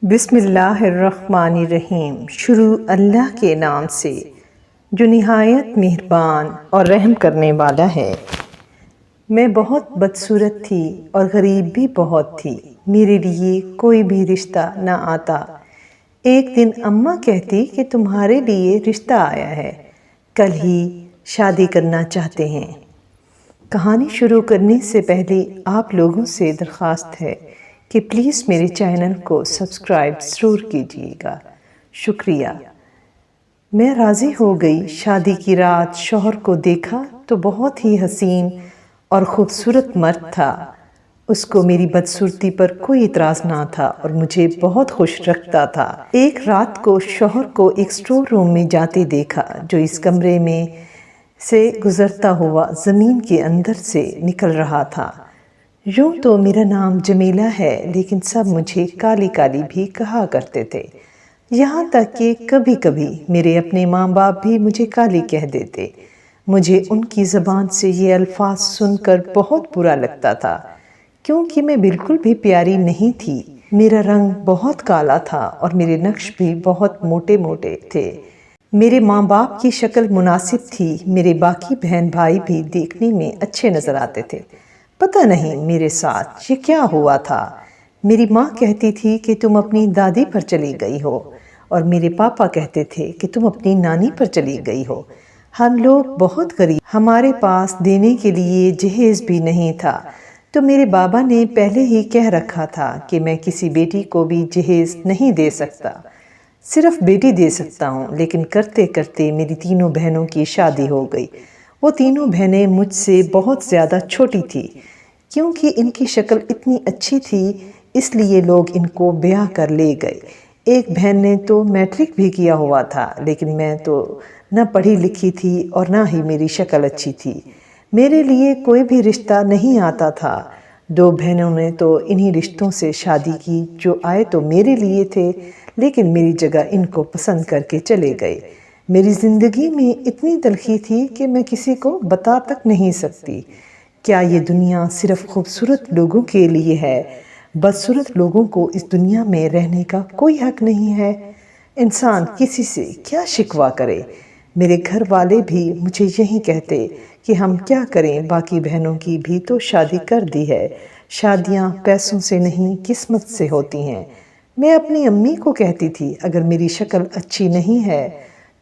بسم اللہ الرحمن الرحیم۔ شروع اللہ کے نام سے جو نہایت مہربان اور رحم کرنے والا ہے۔ میں بہت بدصورت تھی اور غریب بھی بہت تھی، میرے لیے کوئی بھی رشتہ نہ آتا۔ ایک دن اماں کہتی کہ تمہارے لیے رشتہ آیا ہے، کل ہی شادی کرنا چاہتے ہیں۔ کہانی شروع کرنے سے پہلے آپ لوگوں سے درخواست ہے کہ پلیز میرے چینل کو سبسکرائب ضرور کیجیے گا، شکریہ۔ میں راضی ہو گئی۔ شادی کی رات شوہر کو دیکھا تو بہت ہی حسین اور خوبصورت مرد تھا۔ اس کو میری بدصورتی پر کوئی اعتراض نہ تھا اور مجھے بہت خوش رکھتا تھا۔ ایک رات کو شوہر کو ایک اسٹور روم میں جاتے دیکھا جو اس کمرے میں سے گزرتا ہوا زمین کے اندر سے نکل رہا تھا۔ یوں تو میرا نام جمیلہ ہے، لیکن سب مجھے کالی کالی بھی کہا کرتے تھے، یہاں تک کہ کبھی کبھی میرے اپنے ماں باپ بھی مجھے کالی کہہ دیتے۔ مجھے ان کی زبان سے یہ الفاظ سن کر بہت برا لگتا تھا، کیونکہ میں بالکل بھی پیاری نہیں تھی۔ میرا رنگ بہت کالا تھا اور میرے نقش بھی بہت موٹے موٹے تھے۔ میرے ماں باپ کی شکل مناسب تھی، میرے باقی بہن بھائی بھی دیکھنے میں اچھے نظر آتے تھے۔ پتہ نہیں میرے ساتھ یہ کیا ہوا تھا۔ میری ماں کہتی تھی کہ تم اپنی دادی پر چلی گئی ہو، اور میرے پاپا کہتے تھے کہ تم اپنی نانی پر چلی گئی ہو۔ ہم لوگ بہت غریب، ہمارے پاس دینے کے لیے جہیز بھی نہیں تھا، تو میرے بابا نے پہلے ہی کہہ رکھا تھا کہ میں کسی بیٹی کو بھی جہیز نہیں دے سکتا، صرف بیٹی دے سکتا ہوں۔ لیکن کرتے کرتے میری تینوں بہنوں کی شادی ہو گئی۔ وہ تینوں بہنیں مجھ سے بہت زیادہ چھوٹی تھی، کیونکہ ان کی شکل اتنی اچھی تھی اس لیے لوگ ان کو بیاہ کر لے گئے۔ ایک بہن نے تو میٹرک بھی کیا ہوا تھا، لیکن میں تو نہ پڑھی لکھی تھی اور نہ ہی میری شکل اچھی تھی۔ میرے لیے کوئی بھی رشتہ نہیں آتا تھا۔ دو بہنوں نے تو انہی رشتوں سے شادی کی جو آئے تو میرے لیے تھے، لیکن میری جگہ ان کو پسند کر کے چلے گئے۔ میری زندگی میں اتنی تلخی تھی کہ میں کسی کو بتا تک نہیں سکتی۔ کیا یہ دنیا صرف خوبصورت لوگوں کے لیے ہے؟ بدصورت لوگوں کو اس دنیا میں رہنے کا کوئی حق نہیں ہے؟ انسان کسی سے کیا شکوہ کرے؟ میرے گھر والے بھی مجھے یہی کہتے کہ ہم کیا کریں، باقی بہنوں کی بھی تو شادی کر دی ہے۔ شادیاں پیسوں سے نہیں قسمت سے ہوتی ہیں۔ میں اپنی امی کو کہتی تھی اگر میری شکل اچھی نہیں ہے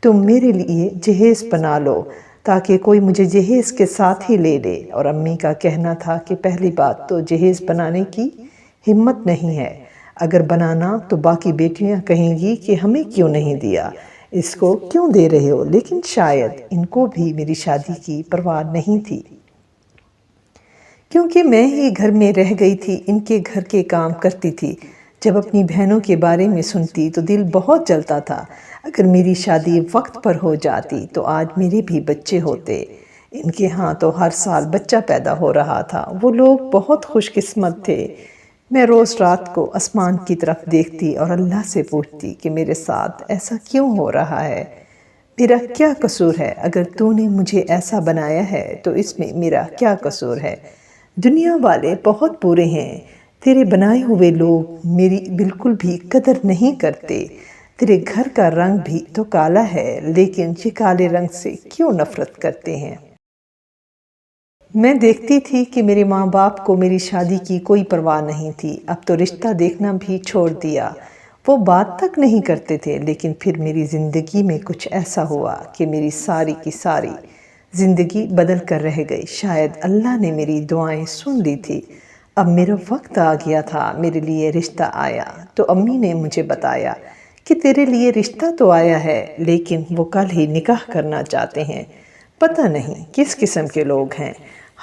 تم میرے لیے جہیز بنا لو تاکہ کوئی مجھے جہیز کے ساتھ ہی لے لے، اور امی کا کہنا تھا کہ پہلی بات تو جہیز بنانے کی ہمت نہیں ہے، اگر بنانا تو باقی بیٹیاں کہیں گی کہ ہمیں کیوں نہیں دیا، اس کو کیوں دے رہے ہو۔ لیکن شاید ان کو بھی میری شادی کی پرواہ نہیں تھی، کیونکہ میں ہی گھر میں رہ گئی تھی، ان کے گھر کے کام کرتی تھی۔ جب اپنی بہنوں کے بارے میں سنتی تو دل بہت جلتا تھا۔ اگر میری شادی وقت پر ہو جاتی تو آج میرے بھی بچے ہوتے۔ ان کے ہاں تو ہر سال بچہ پیدا ہو رہا تھا۔ وہ لوگ بہت خوش قسمت تھے۔ میں روز رات کو آسمان کی طرف دیکھتی اور اللہ سے پوچھتی کہ میرے ساتھ ایسا کیوں ہو رہا ہے؟ میرا کیا قصور ہے؟ اگر تو نے مجھے ایسا بنایا ہے تو اس میں میرا کیا قصور ہے؟ دنیا والے بہت برے ہیں۔ تیرے بنائے ہوئے لوگ میری بالکل بھی قدر نہیں کرتے۔ تیرے گھر کا رنگ بھی تو کالا ہے، لیکن یہ کالے رنگ سے کیوں نفرت کرتے ہیں؟ میں دیکھتی تھی کہ میرے ماں باپ کو میری شادی کی کوئی پرواہ نہیں تھی۔ اب تو رشتہ دیکھنا بھی چھوڑ دیا، وہ بات تک نہیں کرتے تھے۔ لیکن پھر میری زندگی میں کچھ ایسا ہوا کہ میری ساری کی ساری زندگی بدل کر رہ گئی۔ شاید اللہ نے میری دعائیں سن لی تھی۔ اب میرا وقت آ گیا تھا، میرے لیے رشتہ آیا تو امی نے مجھے بتایا کہ تیرے لیے رشتہ تو آیا ہے، لیکن وہ کل ہی نکاح کرنا چاہتے ہیں۔ پتہ نہیں کس قسم کے لوگ ہیں،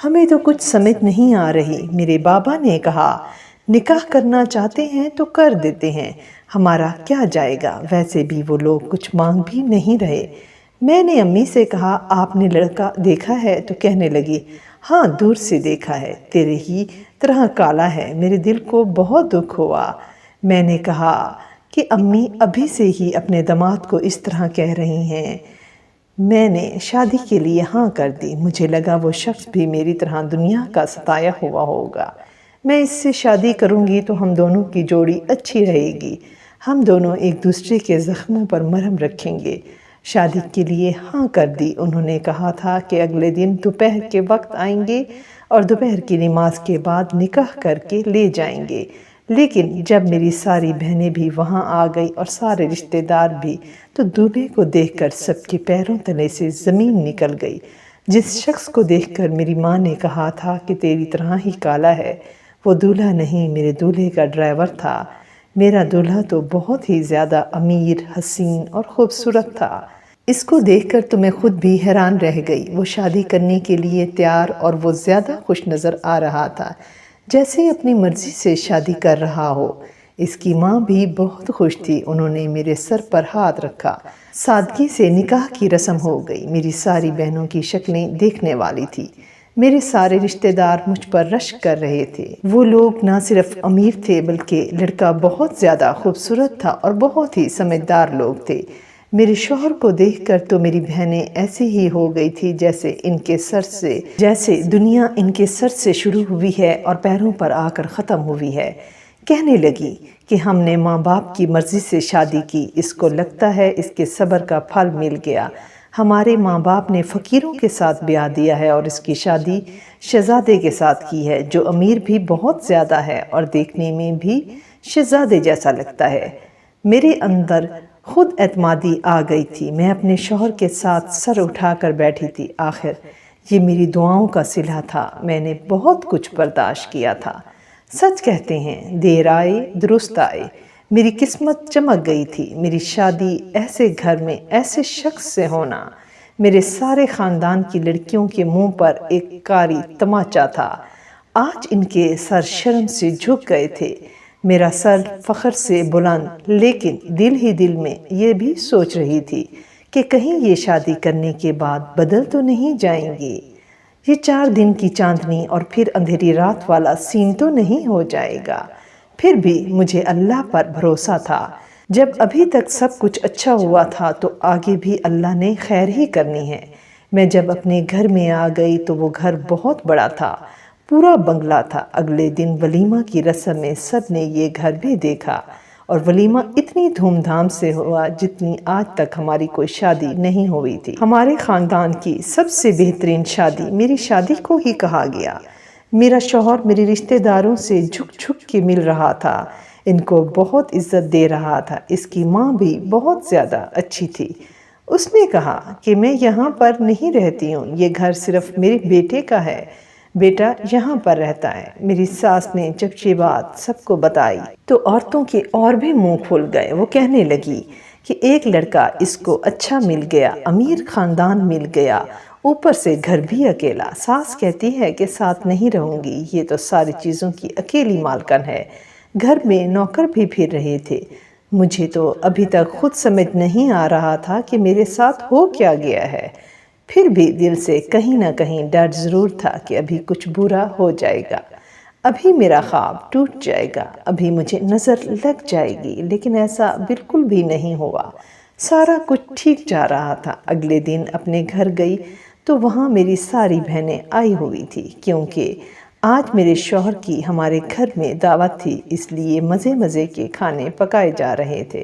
ہمیں تو کچھ سمجھ نہیں آ رہی۔ میرے بابا نے کہا نکاح کرنا چاہتے ہیں تو کر دیتے ہیں، ہمارا کیا جائے گا، ویسے بھی وہ لوگ کچھ مانگ بھی نہیں رہے۔ میں نے امی سے کہا آپ نے لڑکا دیکھا ہے؟ تو کہنے لگی ہاں دور سے دیکھا ہے، تیرے ہی طرح کالا ہے۔ میرے دل کو بہت دکھ ہوا۔ میں نے کہا کہ امی ابھی سے ہی اپنے داماد کو اس طرح کہہ رہی ہیں۔ میں نے شادی کے لیے ہاں کر دی۔ مجھے لگا وہ شخص بھی میری طرح دنیا کا ستایا ہوا ہوگا۔ میں اس سے شادی کروں گی تو ہم دونوں کی جوڑی اچھی رہے گی، ہم دونوں ایک دوسرے کے زخموں پر مرہم رکھیں گے۔ شادی کے لیے ہاں کر دی۔ انہوں نے کہا تھا کہ اگلے دن دوپہر کے وقت آئیں گے اور دوپہر کی نماز کے بعد نکاح کر کے لے جائیں گے، لیکن جب میری ساری بہنیں بھی وہاں آ گئی اور سارے رشتہ دار بھی، تو دولہے کو دیکھ کر سب کے پیروں تلے سے زمین نکل گئی۔ جس شخص کو دیکھ کر میری ماں نے کہا تھا کہ تیری طرح ہی کالا ہے، وہ دولہا نہیں، میرے دولہے کا ڈرائیور تھا۔ میرا دولہا تو بہت ہی زیادہ امیر، حسین اور خوبصورت تھا۔ اس کو دیکھ کر تو میں خود بھی حیران رہ گئی۔ وہ شادی کرنے کے لیے تیار اور وہ زیادہ خوش نظر آ رہا تھا جیسے اپنی مرضی سے شادی کر رہا ہو۔ اس کی ماں بھی بہت خوش تھی۔ انہوں نے میرے سر پر ہاتھ رکھا۔ سادگی سے نکاح کی رسم ہو گئی۔ میری ساری بہنوں کی شکلیں دیکھنے والی تھی۔ میرے سارے رشتہ دار مجھ پر رشک کر رہے تھے۔ وہ لوگ نہ صرف امیر تھے بلکہ لڑکا بہت زیادہ خوبصورت تھا اور بہت ہی سمجھدار لوگ تھے۔ میرے شوہر کو دیکھ کر تو میری بہنیں ایسی ہی ہو گئی تھی جیسے دنیا ان کے سر سے شروع ہوئی ہے اور پیروں پر آ کر ختم ہوئی ہے۔ کہنے لگی کہ ہم نے ماں باپ کی مرضی سے شادی کی، اس کو لگتا ہے اس کے صبر کا پھل مل گیا۔ ہمارے ماں باپ نے فقیروں کے ساتھ بیاہ دیا ہے اور اس کی شادی شہزادے کے ساتھ کی ہے، جو امیر بھی بہت زیادہ ہے اور دیکھنے میں بھی شہزادے جیسا لگتا ہے۔ میرے اندر خود اعتمادی آ گئی تھی۔ میں اپنے شوہر کے ساتھ سر اٹھا کر بیٹھی تھی۔ آخر یہ میری دعاؤں کا صلہ تھا۔ میں نے بہت کچھ برداشت کیا تھا۔ سچ کہتے ہیں دیر آئے درست آئے۔ میری قسمت چمک گئی تھی۔ میری شادی ایسے گھر میں ایسے شخص سے ہونا، میرے سارے خاندان کی لڑکیوں کے منہ پر ایک کاری تماچا تھا۔ آج ان کے سر شرم سے جھک گئے تھے، میرا سر فخر سے بلند، لیکن دل ہی دل میں یہ بھی سوچ رہی تھی کہ کہیں یہ شادی کرنے کے بعد بدل تو نہیں جائیں گے، یہ 4 دن کی چاندنی اور پھر اندھیری رات والا سین تو نہیں ہو جائے گا۔ پھر بھی مجھے اللہ پر بھروسہ تھا۔ جب ابھی تک سب کچھ اچھا ہوا تھا تو آگے بھی اللہ نے خیر ہی کرنی ہے۔ میں جب اپنے گھر میں آ گئی تو وہ گھر بہت بڑا تھا، پورا بنگلہ تھا۔ اگلے دن ولیمہ کی رسم میں سب نے یہ گھر بھی دیکھا اور ولیمہ اتنی دھوم دھام سے ہوا جتنی آج تک ہماری کوئی شادی نہیں ہوئی تھی۔ ہمارے خاندان کی سب سے بہترین شادی میری شادی کو ہی کہا گیا۔ میرا شوہر میرے رشتہ داروں سے جھک جھک کے مل رہا تھا، ان کو بہت عزت دے رہا تھا۔ اس کی ماں بھی بہت زیادہ اچھی تھی۔ اس نے کہا کہ میں یہاں پر نہیں رہتی ہوں، یہ گھر صرف میرے بیٹے کا ہے، بیٹا یہاں پر رہتا ہے۔ میری ساس نے جب یہ بات سب کو بتائی تو عورتوں کے اور بھی منہ کھل گئے۔ وہ کہنے لگی کہ ایک لڑکا اس کو اچھا مل گیا، امیر خاندان مل گیا، اوپر سے گھر بھی اکیلا۔ ساس کہتی ہے کہ ساتھ نہیں رہوں گی، یہ تو ساری چیزوں کی اکیلی مالکن ہے۔ گھر میں نوکر بھی پھر رہے تھے۔ مجھے تو ابھی تک خود سمجھ نہیں آ رہا تھا کہ میرے ساتھ ہو کیا گیا ہے۔ پھر بھی دل سے کہیں نہ کہیں ڈر ضرور تھا کہ ابھی کچھ برا ہو جائے گا، ابھی میرا خواب ٹوٹ جائے گا، ابھی مجھے نظر لگ جائے گی، لیکن ایسا بالکل بھی نہیں ہوا۔ سارا کچھ ٹھیک جا رہا تھا۔ اگلے دن اپنے گھر گئی تو وہاں میری ساری بہنیں آئی ہوئی تھی، کیونکہ آج میرے شوہر کی ہمارے گھر میں دعوت تھی، اس لیے مزے مزے کے کھانے پکائے جا رہے تھے۔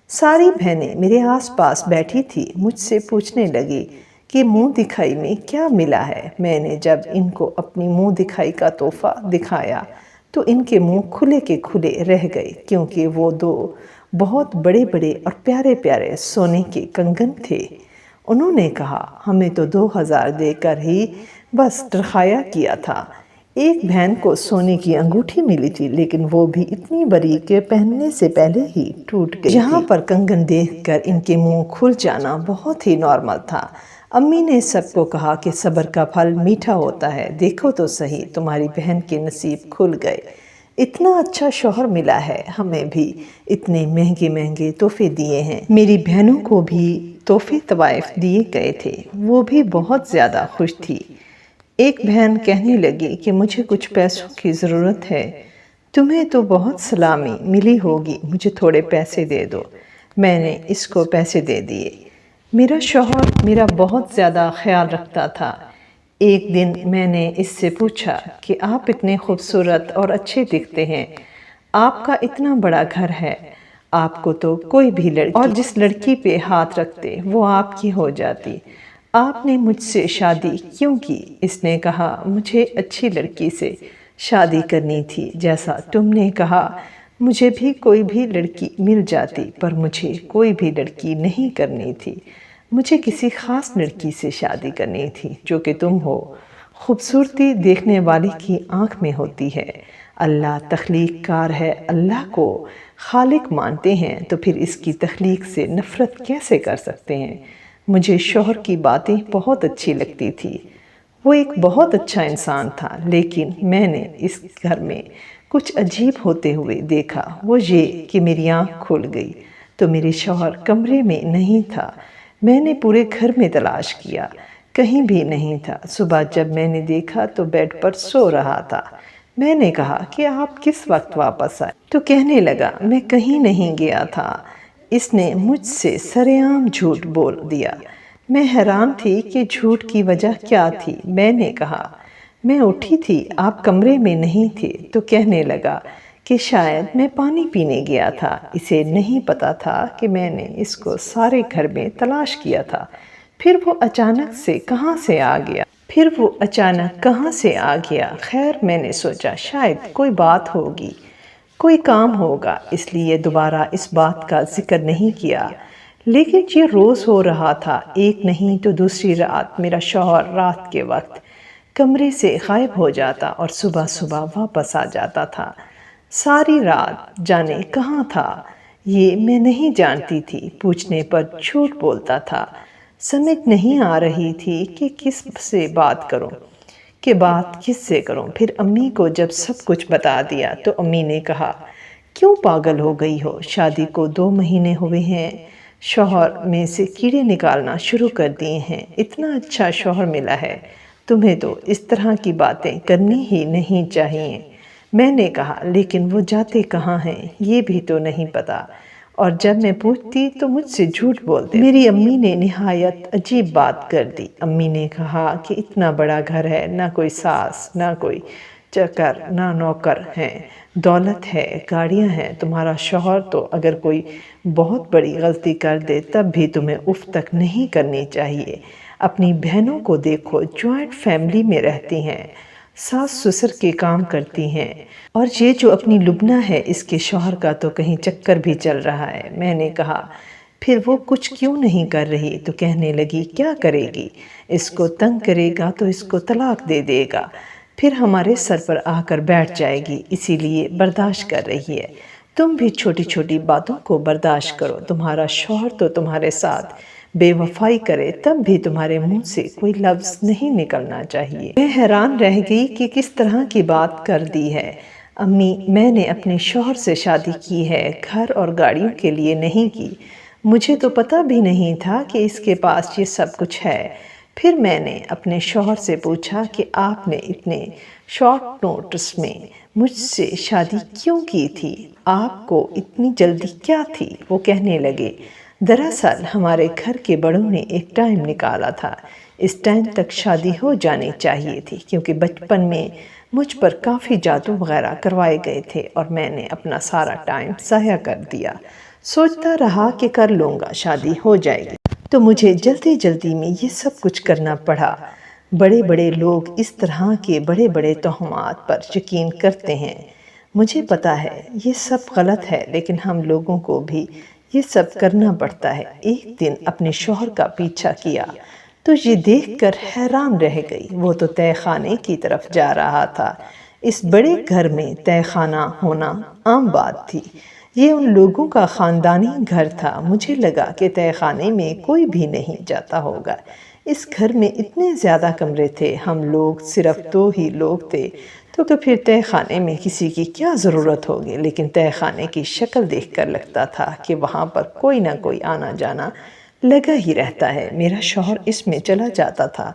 ساری بہنیں میرے آس پاس بیٹھی تھی، مجھ سے پوچھنے لگی کہ منہ دکھائی میں کیا ملا ہے۔ میں نے جب ان کو اپنی منہ دکھائی کا تحفہ دکھایا تو ان کے منہ کھلے کے کھلے رہ گئے، کیونکہ وہ 2 بہت بڑے بڑے اور پیارے پیارے سونے کے کنگن تھے۔ انہوں نے کہا ہمیں تو 2000 دے کر ہی بس ٹرخایا کیا تھا۔ ایک بہن کو سونے کی انگوٹھی ملی تھی، لیکن وہ بھی اتنی بڑی کہ پہننے سے پہلے ہی ٹوٹ گئی تھی۔ یہاں پر کنگن دیکھ کر ان کے منہ کھل جانا بہت ہی نارمل تھا۔ امی نے سب کو کہا کہ صبر کا پھل میٹھا ہوتا ہے، دیکھو تو صحیح تمہاری بہن کے نصیب کھل گئے، اتنا اچھا شوہر ملا ہے، ہمیں بھی اتنے مہنگے مہنگے تحفے دیے ہیں۔ میری بہنوں کو بھی تحفے طوائف دیے گئے تھے، وہ بھی بہت زیادہ خوش تھی۔ ایک بہن کہنے لگی کہ مجھے کچھ پیسوں کی ضرورت ہے، تمہیں تو بہت سلامی ملی ہوگی، مجھے تھوڑے پیسے دے دو۔ میں نے اس کو پیسے دے دیے۔ میرا شوہر میرا بہت زیادہ خیال رکھتا تھا، ایک دن میں نے اس سے پوچھا کہ آپ اتنے خوبصورت اور اچھے دکھتے ہیں، آپ کا اتنا بڑا گھر ہے، آپ کو تو کوئی بھی لڑکی اور جس لڑکی پہ ہاتھ رکھتے وہ آپ کی ہو جاتی، آپ نے مجھ سے شادی کیوں کی؟ اس نے کہا مجھے اچھی لڑکی سے شادی کرنی تھی، جیسا تم نے کہا مجھے بھی کوئی بھی لڑکی مل جاتی، پر مجھے کوئی بھی لڑکی نہیں کرنی تھی، مجھے کسی خاص لڑکی سے شادی کرنی تھی جو کہ تم ہو۔ خوبصورتی دیکھنے والے کی آنکھ میں ہوتی ہے، اللہ تخلیق کار ہے، اللہ کو خالق مانتے ہیں تو پھر اس کی تخلیق سے نفرت کیسے کر سکتے ہیں؟ مجھے شوہر کی باتیں بہت اچھی لگتی تھی، وہ ایک بہت اچھا انسان تھا، لیکن میں نے اس گھر میں کچھ عجیب ہوتے ہوئے دیکھا، وہ یہ کہ میری آنکھ کھل گئی تو میرے شوہر کمرے میں نہیں تھا۔ میں نے پورے گھر میں تلاش کیا، کہیں بھی نہیں تھا۔ صبح جب میں نے دیکھا تو بیڈ پر سو رہا تھا۔ میں نے کہا کہ آپ کس وقت واپس آئے؟ تو کہنے لگا میں کہیں نہیں گیا تھا۔ اس نے مجھ سے سرعام جھوٹ بول دیا۔ میں حیران تھی کہ جھوٹ کی وجہ کیا تھی۔ میں نے کہا میں اٹھی تھی، آپ کمرے میں نہیں تھے۔ تو کہنے لگا کہ شاید میں پانی پینے گیا تھا، اسے نہیں پتا تھا کہ میں نے اس کو سارے گھر میں تلاش کیا تھا۔ پھر وہ اچانک سے کہاں سے آ گیا؟ خیر میں نے سوچا شاید کوئی بات ہوگی، کوئی کام ہوگا، اس لیے دوبارہ اس بات کا ذکر نہیں کیا۔ لیکن یہ روز ہو رہا تھا، ایک نہیں تو دوسری رات میرا شوہر رات کے وقت کمرے سے غائب ہو جاتا اور صبح واپس آ جاتا تھا۔ ساری رات جانے کہاں تھا یہ میں نہیں جانتی تھی، پوچھنے پر جھوٹ بولتا تھا۔ سمجھ نہیں آ رہی تھی کہ کس سے بات کروں۔ پھر امی کو جب سب کچھ بتا دیا تو امی نے کہا کیوں پاگل ہو گئی ہو؟ شادی کو 2 مہینے ہوئے ہیں، شوہر میں سے کیڑے نکالنا شروع کر دیے ہیں، اتنا اچھا شوہر ملا ہے، تمہیں تو اس طرح کی باتیں کرنی ہی نہیں چاہیے۔ میں نے کہا لیکن وہ جاتے کہاں ہیں یہ بھی تو نہیں پتا، اور جب میں پوچھتی تو مجھ سے جھوٹ بولتے۔ میری امی نے نہایت عجیب بات کر دی۔ امی نے کہا کہ اتنا بڑا گھر ہے، نہ کوئی ساس، نہ کوئی چکر، نہ نوکر ہیں، دولت ہے، گاڑیاں ہیں، تمہارا شوہر تو اگر کوئی بہت بڑی غلطی کر دے تب بھی تمہیں اف تک نہیں کرنی چاہیے۔ اپنی بہنوں کو دیکھو، جوائنٹ فیملی میں رہتی ہیں، ساس سسر کے کام کرتی ہیں، اور یہ جو اپنی لبنہ ہے اس کے شوہر کا تو کہیں چکر بھی چل رہا ہے۔ میں نے کہا پھر وہ کچھ کیوں نہیں کر رہی؟ تو کہنے لگی کیا کرے گی، اس کو تنگ کرے گا تو اس کو طلاق دے دے گا، پھر ہمارے سر پر آ کر بیٹھ جائے گی، اسی لیے برداشت کر رہی ہے۔ تم بھی چھوٹی چھوٹی باتوں کو برداشت کرو، تمہارا شوہر تو تمہارے ساتھ بے وفائی کرے تب بھی تمہارے منہ سے کوئی لفظ نہیں نکلنا چاہیے۔ میں حیران رہ گئی کہ کس طرح کی بات کر دی ہے۔ امی میں نے اپنے شوہر سے شادی کی ہے، گھر اور گاڑیوں کے لیے نہیں کی، مجھے تو پتہ بھی نہیں تھا کہ اس کے پاس یہ سب کچھ ہے۔ پھر میں نے اپنے شوہر سے پوچھا کہ آپ نے اتنے شارٹ نوٹس میں مجھ سے شادی کیوں کی تھی؟ آپ کو اتنی جلدی کیا تھی؟ وہ کہنے لگے دراصل ہمارے گھر کے بڑوں نے ایک ٹائم نکالا تھا، اس ٹائم تک شادی ہو جانی چاہیے تھی، کیونکہ بچپن میں مجھ پر کافی جادو وغیرہ کروائے گئے تھے اور میں نے اپنا سارا ٹائم ضائع کر دیا، سوچتا رہا کہ کر لوں گا، شادی ہو جائے گی، تو مجھے جلدی میں یہ سب کچھ کرنا پڑا۔ بڑے بڑے لوگ اس طرح کے بڑے بڑے توہمات پر یقین کرتے ہیں، مجھے پتا ہے یہ سب غلط ہے، لیکن ہم لوگوں کو بھی یہ سب کرنا پڑتا ہے۔ ایک دن اپنے شوہر کا پیچھا کیا تو یہ دیکھ کر حیران رہ گئی، وہ تو تہہ خانے کی طرف جا رہا تھا۔ اس بڑے گھر میں تہہ خانہ ہونا عام بات تھی، یہ ان لوگوں کا خاندانی گھر تھا۔ مجھے لگا کہ تہہ خانے میں کوئی بھی نہیں جاتا ہوگا، اس گھر میں اتنے زیادہ کمرے تھے، ہم لوگ صرف 2 ہی لوگ تھے، تو پھر تہہ خانے میں کسی کی کیا ضرورت ہوگی؟ لیکن تہہ خانے کی شکل دیکھ کر لگتا تھا کہ وہاں پر کوئی نہ کوئی آنا جانا لگا ہی رہتا ہے۔ میرا شوہر اس میں چلا جاتا تھا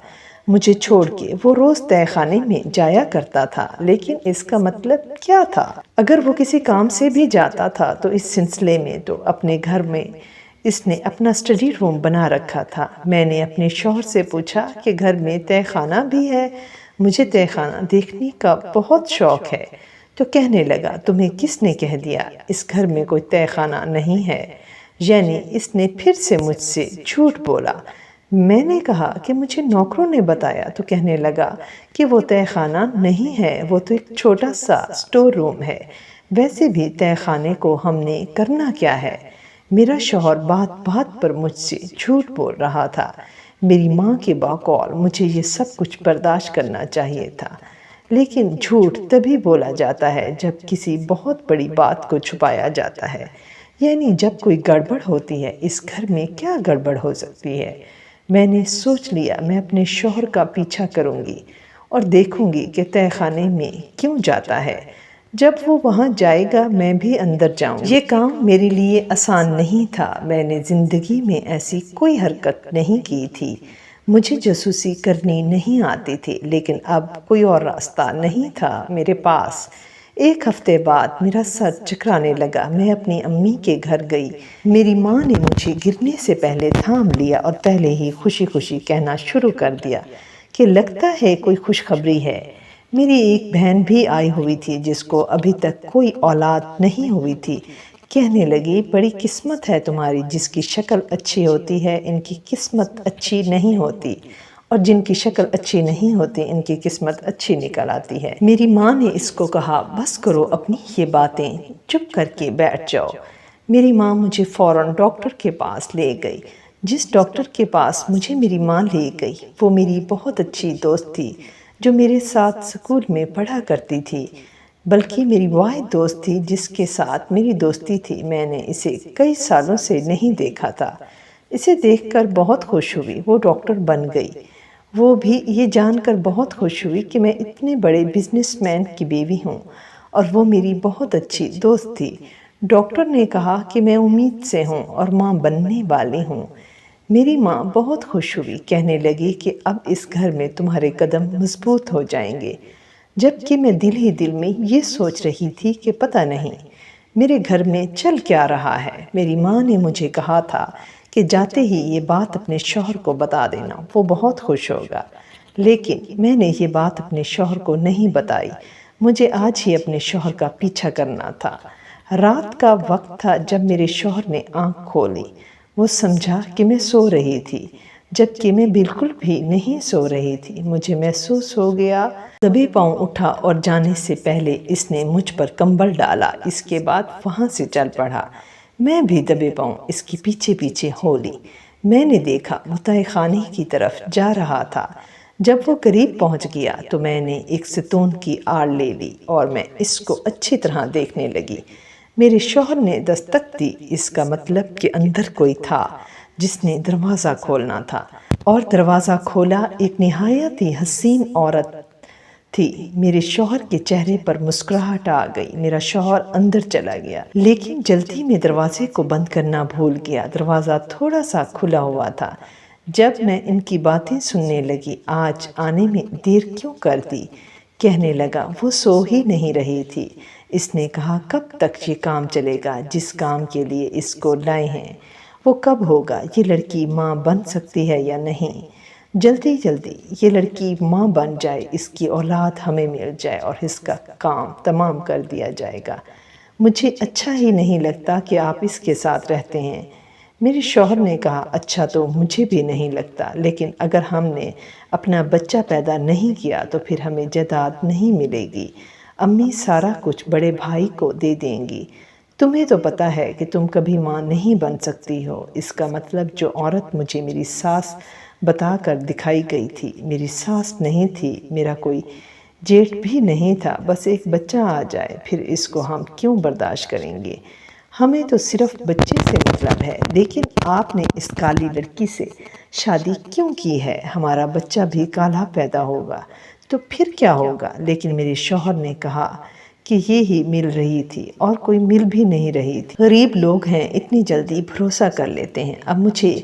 مجھے چھوڑ کے، وہ روز تہہ خانے میں جایا کرتا تھا، لیکن اس کا مطلب کیا تھا؟ اگر وہ کسی کام سے بھی جاتا تھا تو اس سلسلے میں تو اپنے گھر میں اس نے اپنا سٹڈی روم بنا رکھا تھا۔ میں نے اپنے شوہر سے پوچھا کہ گھر میں تہہ خانہ بھی ہے؟ مجھے تہہ خانہ دیکھنے کا بہت شوق ہے۔ تو کہنے لگا، تمہیں کس نے کہہ دیا اس گھر میں کوئی تہہ خانہ نہیں ہے؟ یعنی اس نے پھر سے مجھ سے جھوٹ بولا۔ میں نے کہا کہ مجھے نوکروں نے بتایا۔ تو کہنے لگا کہ وہ تہہ خانہ نہیں ہے، وہ تو ایک چھوٹا سا سٹور روم ہے۔ ویسے بھی تہہ خانے کو ہم نے کرنا کیا ہے؟ میرا شوہر بات بات پر مجھ سے جھوٹ بول رہا تھا۔ میری ماں کے بقول مجھے یہ سب کچھ برداشت کرنا چاہیے تھا، لیکن جھوٹ تبھی بولا جاتا ہے جب کسی بہت بڑی بات کو چھپایا جاتا ہے، یعنی جب کوئی گڑبڑ ہوتی ہے۔ اس گھر میں کیا گڑبڑ ہو سکتی ہے؟ میں نے سوچ لیا میں اپنے شوہر کا پیچھا کروں گی اور دیکھوں گی کہ تہہ خانے میں کیوں جاتا ہے۔ جب وہ وہاں جائے گا میں بھی اندر جاؤں گی۔ یہ کام میرے لیے آسان نہیں تھا۔ میں نے زندگی میں ایسی کوئی حرکت نہیں کی تھی۔ مجھے جاسوسی کرنی نہیں آتی تھی، لیکن اب کوئی اور راستہ نہیں تھا میرے پاس۔ ایک ہفتے بعد میرا سر چکرانے لگا۔ میں اپنی امی کے گھر گئی۔ میری ماں نے مجھے گرنے سے پہلے تھام لیا اور پہلے ہی خوشی خوشی کہنا شروع کر دیا کہ لگتا ہے کوئی خوشخبری ہے۔ میری ایک بہن بھی آئی ہوئی تھی جس کو ابھی تک کوئی اولاد نہیں ہوئی تھی۔ کہنے لگی، بڑی قسمت ہے تمہاری، جس کی شکل اچھی ہوتی ہے ان کی قسمت اچھی نہیں ہوتی، اور جن کی شکل اچھی نہیں ہوتی ان کی قسمت اچھی نکل آتی ہے۔ میری ماں نے اس کو کہا، بس کرو اپنی یہ باتیں، چپ کر کے بیٹھ جاؤ۔ میری ماں مجھے فوراً ڈاکٹر کے پاس لے گئی۔ جس ڈاکٹر کے پاس مجھے میری ماں لے گئی وہ میری بہت اچھی دوست تھی جو میرے ساتھ اسکول میں پڑھا کرتی تھی، بلکہ میری واحد دوست تھی جس کے ساتھ میری دوستی تھی۔ میں نے اسے کئی سالوں سے نہیں دیکھا تھا۔ اسے دیکھ کر بہت خوش ہوئی، وہ ڈاکٹر بن گئی۔ وہ بھی یہ جان کر بہت خوش ہوئی کہ میں اتنے بڑے بزنس مین کی بیوی ہوں، اور وہ میری بہت اچھی دوست تھی۔ ڈاکٹر نے کہا کہ میں امید سے ہوں اور ماں بننے والی ہوں۔ میری ماں بہت خوش ہوئی، کہنے لگی کہ اب اس گھر میں تمہارے قدم مضبوط ہو جائیں گے، جبکہ میں دل ہی دل میں یہ سوچ رہی تھی کہ پتہ نہیں میرے گھر میں چل کیا رہا ہے۔ میری ماں نے مجھے کہا تھا کہ جاتے ہی یہ بات اپنے شوہر کو بتا دینا، وہ بہت خوش ہوگا، لیکن میں نے یہ بات اپنے شوہر کو نہیں بتائی۔ مجھے آج ہی اپنے شوہر کا پیچھا کرنا تھا۔ رات کا وقت تھا جب میرے شوہر نے آنکھ کھولی۔ وہ سمجھا کہ میں سو رہی تھی، جبکہ میں بالکل بھی نہیں سو رہی تھی۔ مجھے محسوس ہو گیا۔ دبے پاؤں اٹھا اور جانے سے پہلے اس نے مجھ پر کمبل ڈالا، اس کے بعد وہاں سے چل پڑا۔ میں بھی دبے پاؤں اس کے پیچھے پیچھے ہو لی۔ میں نے دیکھا وہ تہہ خانے کی طرف جا رہا تھا۔ جب وہ قریب پہنچ گیا تو میں نے ایک ستون کی آڑ لے لی اور میں اس کو اچھی طرح دیکھنے لگی۔ میرے شوہر نے دستک دی، اس کا مطلب کہ اندر کوئی تھا جس نے دروازہ کھولنا تھا، اور دروازہ کھولا ایک نہایت ہی حسین عورت تھی۔ میرے شوہر کے چہرے پر مسکراہٹ آ گئی۔ میرا شوہر اندر چلا گیا، لیکن جلدی میں دروازے کو بند کرنا بھول گیا۔ دروازہ تھوڑا سا کھلا ہوا تھا۔ جب میں ان کی باتیں سننے لگی، آج آنے میں دیر کیوں کر دی؟ کہنے لگا، وہ سو ہی نہیں رہی تھی۔ اس نے کہا، کب تک یہ کام چلے گا جس کام کے لیے اس کو لائے ہیں؟ وہ کب ہوگا؟ یہ لڑکی ماں بن سکتی ہے یا نہیں؟ جلدی جلدی یہ لڑکی ماں بن جائے، اس کی اولاد ہمیں مل جائے اور اس کا کام تمام کر دیا جائے گا۔ مجھے اچھا ہی نہیں لگتا کہ آپ اس کے ساتھ رہتے ہیں۔ میرے شوہر نے کہا، اچھا تو مجھے بھی نہیں لگتا، لیکن اگر ہم نے اپنا بچہ پیدا نہیں کیا تو پھر ہمیں جائیداد نہیں ملے گی۔ امی سارا کچھ بڑے بھائی کو دے دیں گی۔ تمہیں تو پتہ ہے کہ تم کبھی ماں نہیں بن سکتی ہو۔ اس کا مطلب جو عورت مجھے میری ساس بتا کر دکھائی گئی تھی، میری ساس نہیں تھی، میرا کوئی جیٹھ بھی نہیں تھا۔ بس ایک بچہ آ جائے، پھر اس کو ہم کیوں برداشت کریں گے؟ ہمیں تو صرف بچے سے مطلب ہے۔ لیکن آپ نے اس کالی لڑکی سے شادی کیوں کی ہے؟ ہمارا بچہ بھی کالا پیدا ہوگا تو پھر کیا ہوگا؟ لیکن میرے شوہر نے کہا کہ یہ ہی مل رہی تھی اور کوئی مل بھی نہیں رہی تھی۔ غریب لوگ ہیں، اتنی جلدی بھروسہ کر لیتے ہیں۔ اب مجھے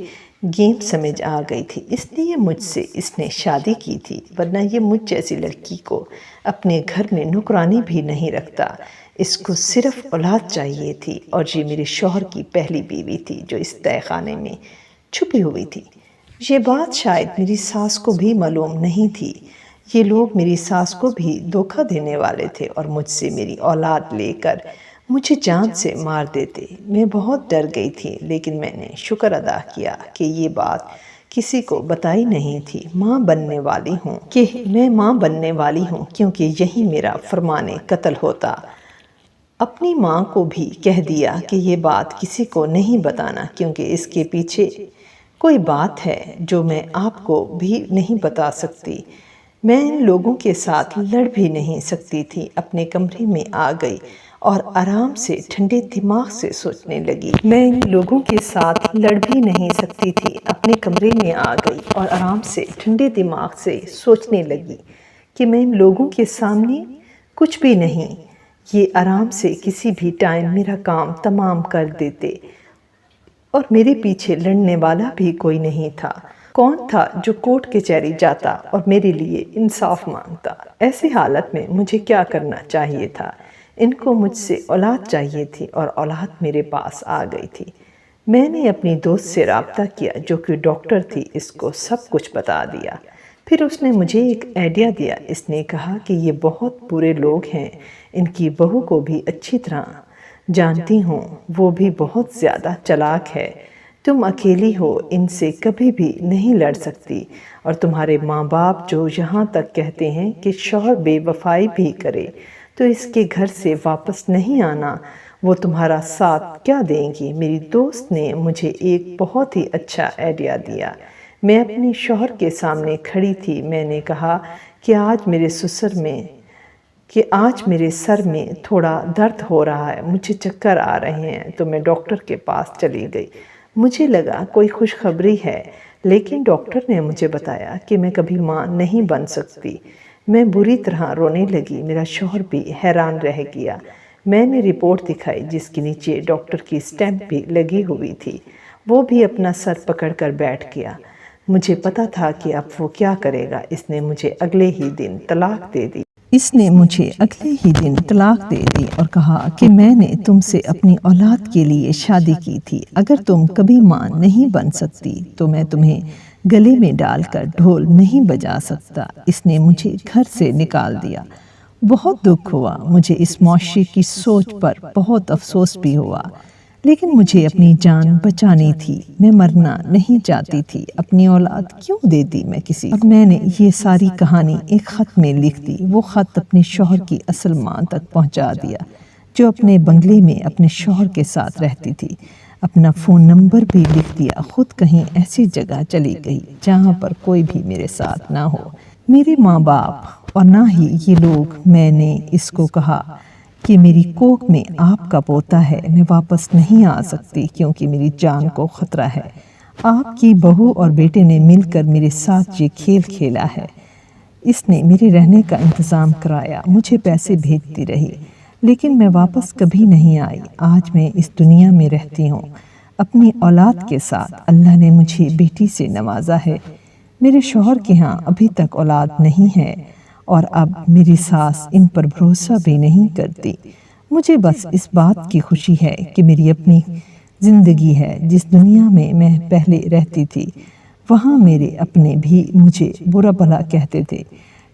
گیم سمجھ آ گئی تھی، اس لیے مجھ سے اس نے شادی کی تھی، ورنہ یہ مجھ جیسی لڑکی کو اپنے گھر میں نوکرانی بھی نہیں رکھتا۔ اس کو صرف اولاد چاہیے تھی، اور یہ میرے شوہر کی پہلی بیوی تھی جو اس تہہ خانے میں چھپی ہوئی تھی۔ یہ بات شاید میری ساس کو بھی معلوم نہیں تھی۔ یہ لوگ میری ساس کو بھی دھوکہ دینے والے تھے اور مجھ سے میری اولاد لے کر مجھے جان سے مار دیتے۔ میں بہت ڈر گئی تھی، لیکن میں نے شکر ادا کیا کہ یہ بات کسی کو بتائی نہیں تھی۔ میں ماں بننے والی ہوں کیونکہ یہی میرا فرمان قتل ہوتا۔ اپنی ماں کو بھی کہہ دیا کہ یہ بات کسی کو نہیں بتانا، کیونکہ اس کے پیچھے کوئی بات ہے جو میں آپ کو بھی نہیں بتا سکتی۔ میں ان لوگوں کے ساتھ لڑ بھی نہیں سکتی تھی۔ اپنے کمرے میں آ گئی اور آرام سے ٹھنڈے دماغ سے سوچنے لگی۔ میں ان لوگوں کے ساتھ لڑ بھی نہیں سکتی تھی۔ اپنے کمرے میں آ گئی اور آرام سے ٹھنڈے دماغ سے سوچنے لگی کہ میں ان لوگوں کے سامنے کچھ بھی نہیں۔ یہ آرام سے کسی بھی ٹائم میرا کام تمام کر دیتے، اور میرے پیچھے لڑنے والا بھی کوئی نہیں تھا۔ کون تھا جو کورٹ کچہری جاتا اور میرے لیے انصاف مانگتا؟ ایسی حالت میں مجھے کیا کرنا چاہیے تھا؟ ان کو مجھ سے اولاد چاہیے تھی، اور اولاد میرے پاس آ گئی تھی۔ میں نے اپنی دوست سے رابطہ کیا جو کہ ڈاکٹر تھی، اس کو سب کچھ بتا دیا۔ پھر اس نے مجھے ایک آئیڈیا دیا۔ اس نے کہا کہ یہ بہت برے لوگ ہیں، ان کی بہو کو بھی اچھی طرح جانتی ہوں، وہ بھی بہت زیادہ چالاک ہے۔ تم اکیلی ہو، ان سے کبھی بھی نہیں لڑ سکتی، اور تمہارے ماں باپ جو یہاں تک کہتے ہیں کہ شوہر بے وفائی بھی کرے تو اس کے گھر سے واپس نہیں آنا، وہ تمہارا ساتھ کیا دیں گی؟ میری دوست نے مجھے ایک بہت ہی اچھا آئیڈیا دیا۔ میں اپنے شوہر کے سامنے کھڑی تھی۔ میں نے کہا کہ آج میرے سر میں تھوڑا درد ہو رہا ہے، مجھے چکر آ رہے ہیں، تو میں ڈاکٹر کے پاس چلی گئی۔ مجھے لگا کوئی خوشخبری ہے، لیکن ڈاکٹر نے مجھے بتایا کہ میں کبھی ماں نہیں بن سکتی۔ میں بری طرح رونے لگی۔ میرا شوہر بھی حیران رہ گیا۔ میں نے رپورٹ دکھائی جس کے نیچے ڈاکٹر کی اسٹیمپ بھی لگی ہوئی تھی۔ وہ بھی اپنا سر پکڑ کر بیٹھ گیا۔ مجھے پتا تھا کہ اب وہ کیا کرے گا۔ اس نے مجھے اگلے ہی دن طلاق دے دی اور کہا کہ میں نے تم سے اپنی اولاد کے لیے شادی کی تھی۔ اگر تم کبھی ماں نہیں بن سکتی تو میں تمہیں گلے میں ڈال کر ڈھول نہیں بجا سکتا۔ اس نے مجھے گھر سے نکال دیا۔ بہت دکھ ہوا۔ مجھے اس معاشرے کی سوچ پر بہت افسوس بھی ہوا، لیکن مجھے اپنی جان بچانی تھی۔ میں مرنا نہیں چاہتی تھی۔ اپنی اولاد کیوں دیتی میں کسی کو؟ میں نے یہ ساری کہانی ایک خط میں لکھ دی۔ وہ خط اپنے شوہر کی اصل ماں تک پہنچا دیا، جو اپنے بنگلے میں اپنے شوہر کے ساتھ رہتی تھی۔ اپنا فون نمبر بھی لکھ دیا۔ خود کہیں ایسی جگہ چلی گئی جہاں پر کوئی بھی میرے ساتھ نہ ہو، میرے ماں باپ اور نہ ہی یہ لوگ۔ میں نے اس کو کہا کہ میری کوکھ میں آپ کا پوتا ہے، میں واپس نہیں آ سکتی کیونکہ میری جان کو خطرہ ہے۔ آپ کی بہو اور بیٹے نے مل کر میرے ساتھ یہ کھیل کھیلا ہے۔ اس نے میرے رہنے کا انتظام کرایا، مجھے پیسے بھیجتی رہی، لیکن میں واپس کبھی نہیں آئی۔ آج میں اس دنیا میں رہتی ہوں اپنی اولاد کے ساتھ۔ اللہ نے مجھے بیٹی سے نوازا ہے۔ میرے شوہر کے ہاں ابھی تک اولاد نہیں ہے، اور اب میری ساس ان پر بھروسہ بھی نہیں کرتی۔ مجھے بس اس بات کی خوشی ہے کہ میری اپنی زندگی ہے۔ جس دنیا میں میں پہلے رہتی تھی، وہاں میرے اپنے بھی مجھے برا بھلا کہتے تھے۔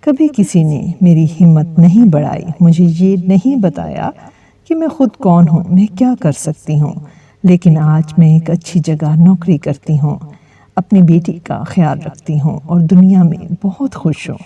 کبھی کسی نے میری ہمت نہیں بڑھائی، مجھے یہ نہیں بتایا کہ میں خود کون ہوں، میں کیا کر سکتی ہوں۔ لیکن آج میں ایک اچھی جگہ نوکری کرتی ہوں، اپنی بیٹی کا خیال رکھتی ہوں اور دنیا میں بہت خوش ہوں۔